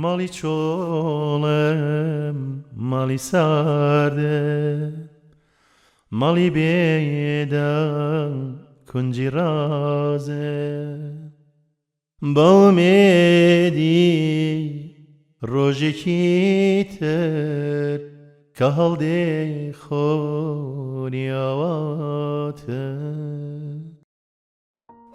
ماڵی چۆڵم ماڵی ساردە ماڵی بێدا کونجی ڕازە بەومێدی ڕۆژێکی تر کە هەڵدێ خۆری ئاواتە.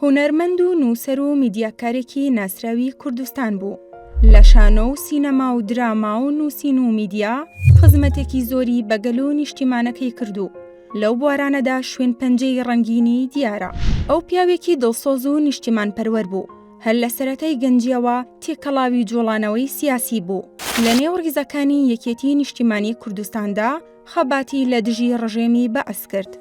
هونەرمەند و نووسەر و میدیاکارێکی ناسراوی کوردستان بوو. لە شانۆ و سینەما و دراما و نووسین و میدیا خزمەتێکی زۆری بەگەل و نیشتیمانەکەی کردو. لەو بوارانەدا شوێن پەنجەی ڕەنگینی دیارە. ئەو پیاوێکی دڵسۆز و نیشتیمان پەروەر بوو. هەر لە سەرەتای گەنجیەوە تێکەڵاوی جوڵانەوەی سیاسی بوو. لە نێو ڕیزەکانی یەکێتی نیشتیمانی کوردستاندا خەباتی لە دژی ڕژێمی بەعس کرد.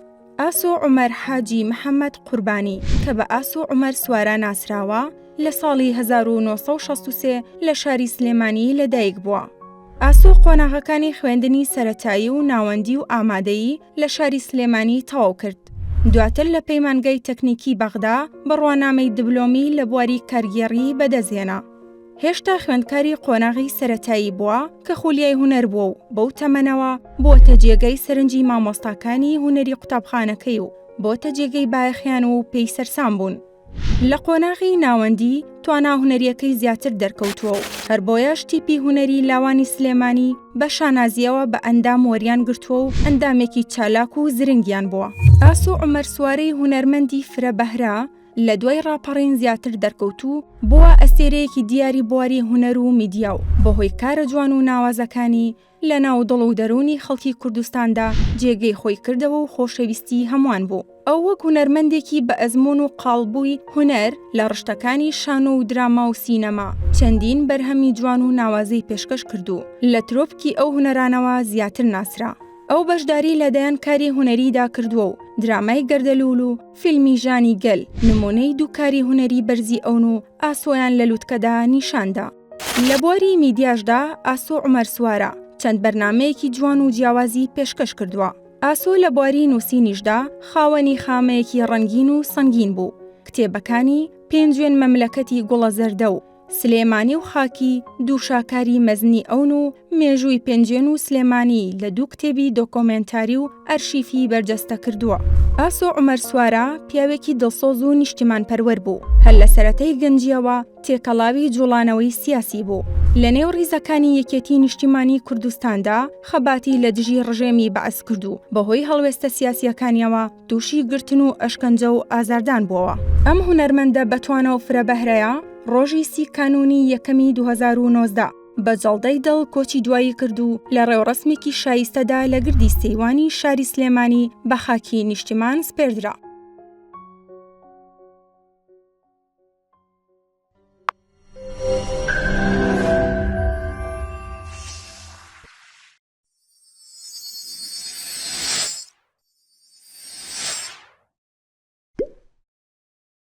ئاسۆ عومەر حاجی محەممەد قوربانی کە بە ئاسۆ عومەر سوارە ناسراوە لە ساڵی 1963 لە شاری سلێمانی لەدایک بووە. ئاسۆ قۆناغەکانی خوێندنی سەرەتایی و ناوەندی و ئامادەیی لە شاری سلێمانی تەواو کرد. دواتر لە پەیمانگەی تەکنیکی بەغدا بە ڕوانامەی دیبلۆمی لە بواری کارگێڕی بەدەستهێنا. هێشتا خوێندکاری قۆناغی سەرەتایی بووە کە خولیای هونەر بووە و بەو تەمەنەوە بۆتە جێگەی سەرنجی مامۆستاکانی هونەری قوتابخانەکەی و بۆتە جێگەی بایەخیان و پێی سەرسام بوون. لە قۆناغی ناوەندی توانا هونەریەکەی زیاتر دەرکەوتووە و هەر بۆیەش تیپی هونەری لاوانی سلێمانی بە شانازیەوە بە ئەندام وەریان گرتووە و ئەندامێکی چالاک و زرنگیان بووە. ئاسۆ عومەر سوارەی هونەرمەندی فرە بەهرا لە دوای ڕاپەڕین زیاتر دەرکەوتوو بووە ئەستێرەیەکی دیاری بواری هونەر و میدیا و بەهۆی کارە جوان و ناوازەکانی لە ناو دڵ و دەرونی خەڵکی کوردستاندا جێگەی خۆی کردەوە و خۆشەویستی هەمووان بوو. ئەو وەک هونەرمەندێکی بە ئەزمون و قاڵبووی هونەر لە ڕشتەکانی شانۆ و دراما و سینەما چەندین بەرهەمی جوان و ناوازەی پێشکەش کردو. لە ترۆپکی ئەو هونەرانەوە زیاتر ناسرا. ئەو بەشداری لەدایان کاری هونەریدا کردووە و درامای گەردەلوول و فیلمی ژانی گەل نمونەی دووکاری هونەری بەرزی ئەون و ئاسۆیان لە لووتکەدا نیشاندا. لە بواری میدیاشدا ئاسۆ عومەر سوارە چەند بەرنامەیەکی جوان و جیاوازی پێشکەش کردووە. ئاسۆ لە بواری نووسینیشدا خاوەنی خامەیەکی ڕەنگین و سەنگین بوو. کتێبەکانی پێنجوێن مەملەکەتی گوڵە زەردە و سلێمانی و خاکی دوو شاکاری مەزنی ئەون و مێژووی پێنجێن و سلێمانی لە دوو کتێبی دۆکۆمنتاری و ئەرشیفی بەرجەستە کردووە. ئاسۆ عومەر سوارە پیاوێکی دڵسۆز و نیشتیمان پەروەر بوو. هەر لە سەرەتای گەنجیەوە تێکەڵاوی جوڵانەوەی سیاسی بوو. لە نێو ڕیزەکانی یەکێتی نیشتیمانی کوردستاندا خەباتی لە دژی ڕژێمی بەعس کردو. بەهۆی هەڵوێستە سیاسیەکانیەوە تووشی گرتن و ئەشکەنجە و ئازاردان بووەوە. ئەم هونەرمەندە بەتوانە و فرە بەهرەیە ڕۆژی 30 کانونی یەکەمی 2019 بە جەڵدەی دڵ کۆچی دوایی کرد و لە ڕێوڕسمێکی شایستەدا لە گردی سەیوانی شاری سلێمانی بە خاکی نیشتیمان سپێردرا.